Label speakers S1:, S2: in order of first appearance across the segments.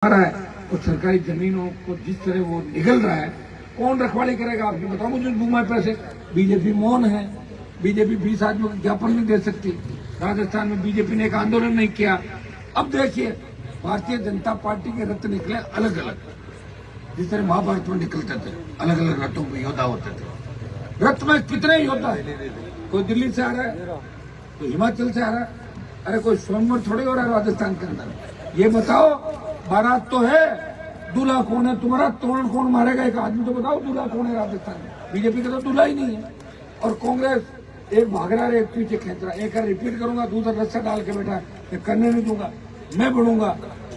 S1: रहा है और सरकारी जमीनों को जिस तरह वो निगल रहा है, कौन रखवाली करेगा? आपकी बताओ मुझे घुमा पैसे। बीजेपी मौन है, बीजेपी 20 आदमियों को ज्ञापन नहीं दे सकती। राजस्थान में बीजेपी ने एक आंदोलन नहीं किया। अब देखिए भारतीय जनता पार्टी के रथ निकले अलग अलग, जिस तरह महाभारत में निकलते थे अलग अलग रथों में योद्धा होते थे। रथ में कितने योद्धा है? कोई दिल्ली से आ रहा है, कोई हिमाचल से आ रहा है, अरे कोई सोमवार थोड़ी हो रहा है राजस्थान के अंदर। ये बताओ, बारात तो है, दूल्हा कौन है? तुम्हारा तोरण कौन मारेगा? एक आदमी तो बताओ दूल्हा कौन है राजस्थान में? बीजेपी का तो दूल्हा ही नहीं है। और कांग्रेस एक भाग रहा है, एक पीछे खेच रहा है। एक रिपीट करूंगा, दूसरा रस्सा डाल के बैठा है, करने नहीं दूंगा, मैं बढ़ूंगा,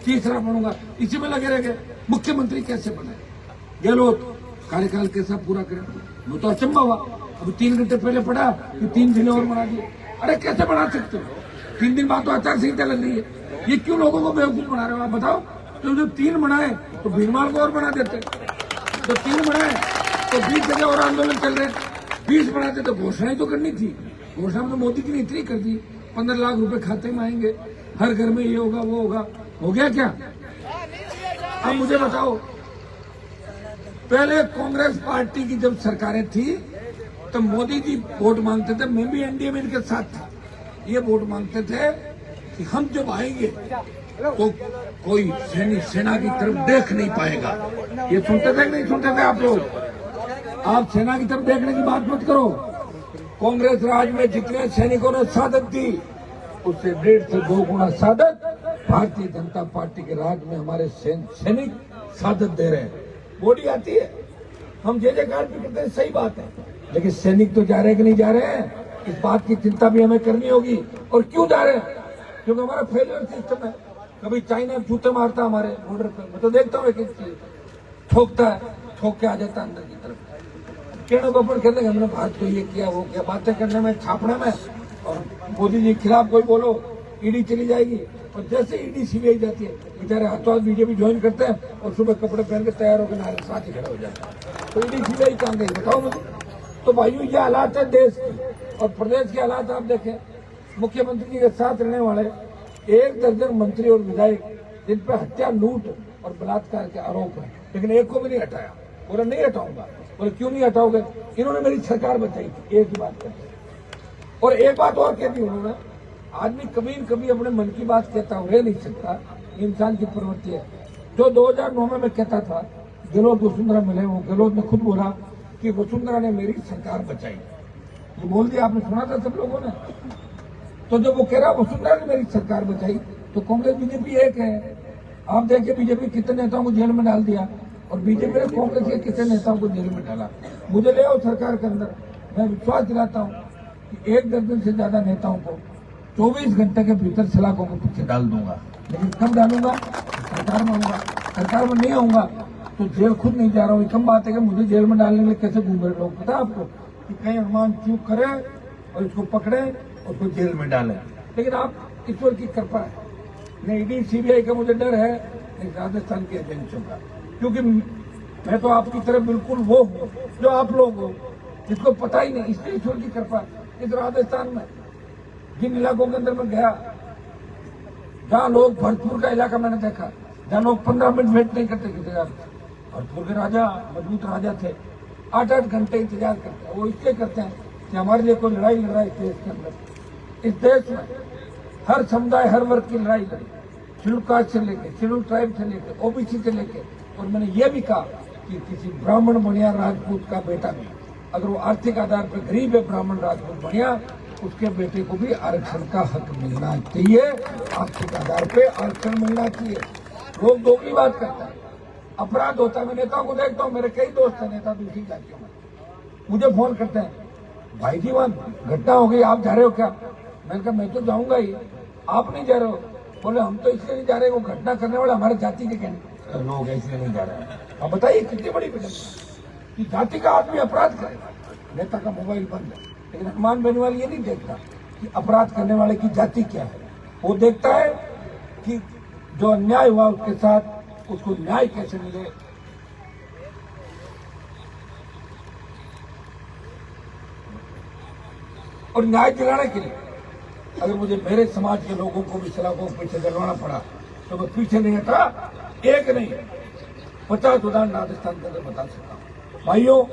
S1: तीसरा बढ़ूंगा, इसी में लगे रह गए। मुख्यमंत्री कैसे बने? गहलोत कार्यकाल कैसा पूरा करें? वो तो अचंभा हुआ। अब 3 घंटे पहले पढ़ा कि 3 जिले और बना दिए। अरे कैसे बना सकते हो? 3 दिन बाद तो आचार संहिता लग रही है। ये क्यों लोगों को बेवकूफ बना रहे हो? आप बताओ। तो जब 3 बनाए तो भीनमाल को और बना देते, तो 3 बनाए तो 20 जगह और आंदोलन चल रहे। 20 बनाते तो घोषणाएं तो करनी थी। घोषणा में मोदी जी ने इतनी कर दी, 15 लाख रुपए खाते में आएंगे, हर घर में ये होगा वो होगा। हो गया क्या? अब मुझे बताओ, पहले कांग्रेस पार्टी की जब सरकारें थी तो मोदी जी वोट मांगते थे, मैं भी एनडीए में इनके साथ था। ये वोट मांगते थे कि हम जब आएंगे तो कोई सैनिक सेना की तरफ देख नहीं पाएगा। ये सुनते थे कि नहीं सुनते थे आप लोग? आप सेना की तरफ देखने की बात मत करो। कांग्रेस राज में जितने सैनिकों ने शहादत दी, उससे 1.5 से 2 गुना शहादत भारतीय जनता पार्टी के राज में हमारे सैनिक शहादत दे रहे हैं। बॉडी आती है, हम जय जयकार भी करते हैं, सही बात है, लेकिन सैनिक तो जा रहे हैं कि नहीं जा रहे हैं, इस बात की चिंता भी हमें करनी होगी। और क्यों जा रहे हैं? क्योंकि हमारा फेलियर सिस्टम है। कभी चाइना जूते मारता हमारे बॉर्डर पे, मैं तो देखता हूँ, एक ठोकता है, ठोक के आ जाता है अंदर की तरफ। केड़ों को खेलते हमने भारत को ये किया वो किया, बातें करने में, छापने में। और मोदी जी के खिलाफ कोई बोलो, ईडी चली जाएगी। और जैसे ईडी सीबीआई जाती है, बेचारे हाथों हाथ बीजेपी ज्वाइन करते हैं और सुबह कपड़े पहन के तैयार होकर नारे साथ ही खड़े हो जाते हैं। तो ईडी सीबीआई कहाँ गई बताओ मुझे? तो भाइयों ये हालात है देश की। और प्रदेश के हालात आप देखें, मुख्यमंत्री जी के साथ रहने वाले 1 दर्जन मंत्री और विधायक, जिन पर हत्या, लूट और बलात्कार के आरोप है, लेकिन एक को भी नहीं हटाया। बोला नहीं हटाऊंगा। बोले क्यों नहीं हटाओगे? इन्होंने मेरी सरकार बचाई थी, एक ही बात कहते। और एक बात और कह दी उन्होंने, आदमी कभी न कभी अपने मन की बात कहता रह नहीं सकता, इंसान की प्रवृत्ति है। जो 2009 में मैं कहता था गहलोत वसुंधरा मिले, वो गहलोत ने खुद बोला कि वसुंधरा ने मेरी सरकार बचाई। ये बोल दिया, आपने सुना था सब लोगों ने। तो जब वो कह रहा वसुंधरा ने मेरी सरकार बचाई, तो कांग्रेस बीजेपी एक है। आप देखिए बीजेपी कितने नेताओं को जेल में डाल दिया और बीजेपी ने कांग्रेस के कितने नेताओं को जेल में डाला। मुझे ले आओ सरकार के अंदर, मैं विश्वास दिलाता हूँ कि 1 दर्जन से ज्यादा नेताओं को 24 घंटे के भीतर सलाखों को पीछे डाल दूंगा। लेकिन कब डालूंगा? सरकार में आऊंगा। सरकार में नहीं आऊंगा तो जेल खुद नहीं जा रहा हूँ। कम बात है कि मुझे जेल में डालने के लिए कैसे घूम रहे लोग, पता है आपको? कि कहीं अनुमान चूक करे और इसको पकड़े और उसको जेल में डाले। लेकिन आप ईश्वर की कृपा है, न ईडी सीबीआई का मुझे डर है, न राजस्थान के एजेंसियों का। क्योंकि मैं तो आपकी तरह बिल्कुल वो हूँ जो आप लोग हो, जिसको पता ही नहीं। इसलिए ईश्वर की कृपा इस राजस्थान में जिन इलाकों के अंदर मैं गया, जहाँ लोग, भरतपुर का इलाका मैंने देखा, जहाँ लोग 15 मिनट वेट नहीं करते किसी जगह। भरतपुर के राजा मजबूत राजा थे, 8-8 घंटे इंतजार करते हैं। वो इसलिए करते हैं कि हमारे लिए कोई लड़ाई लड़ रहा है इस देश के अंदर। इस देश में हर समुदाय, हर वर्ग की लड़ाई लड़ी, शेड्यूल कास्ट से लेके, शेड्यूल ट्राइब से लेके, ओबीसी से लेके। और मैंने ये भी कहा कि किसी ब्राह्मण बनिया राजपूत का बेटा भी, अगर वो आर्थिक आधार पर गरीब है, ब्राह्मण राजपूत बनिया, उसके बेटे को भी आरक्षण का हक मिलना चाहिए। आर्थिक आधार पे आरक्षण मिलना चाहिए। लोग दोगली बात करते हैं, अपराध होता है। मैं नेताओं को देखता हूँ, मेरे कई दोस्त हैं नेता दूसरी जातियों में, मुझे फोन करते हैं, भाई जी वहां घटना हो गई, आप जा रहे हो क्या? मैंने कहा मैं तो जाऊंगा ही, आप नहीं जा रहे हो? बोले हम तो इसलिए नहीं जा रहे, वो घटना करने वाले हमारे जाति के लोग हैं, इसलिए नहीं जा रहे हैं। अब बताइए कितनी बड़ी फिल्म कि जाति का आदमी अपराध करेगा। नेता का मोबाइल बंद है, लेकिन हनुमान बेनीवाल ये नहीं देखता कि अपराध करने वाले की जाति क्या है। वो देखता है कि जो अन्याय हुआ उसके साथ उसको न्याय कैसे मिले। और न्याय दिलाने के लिए अगर मुझे मेरे समाज के लोगों को भी सलाखों को पीछे करवाना पड़ा तो मैं पीछे नहीं हटा। एक नहीं 50 उदाहरण राजस्थान के अंदर बता सकता हूँ। भाइयों,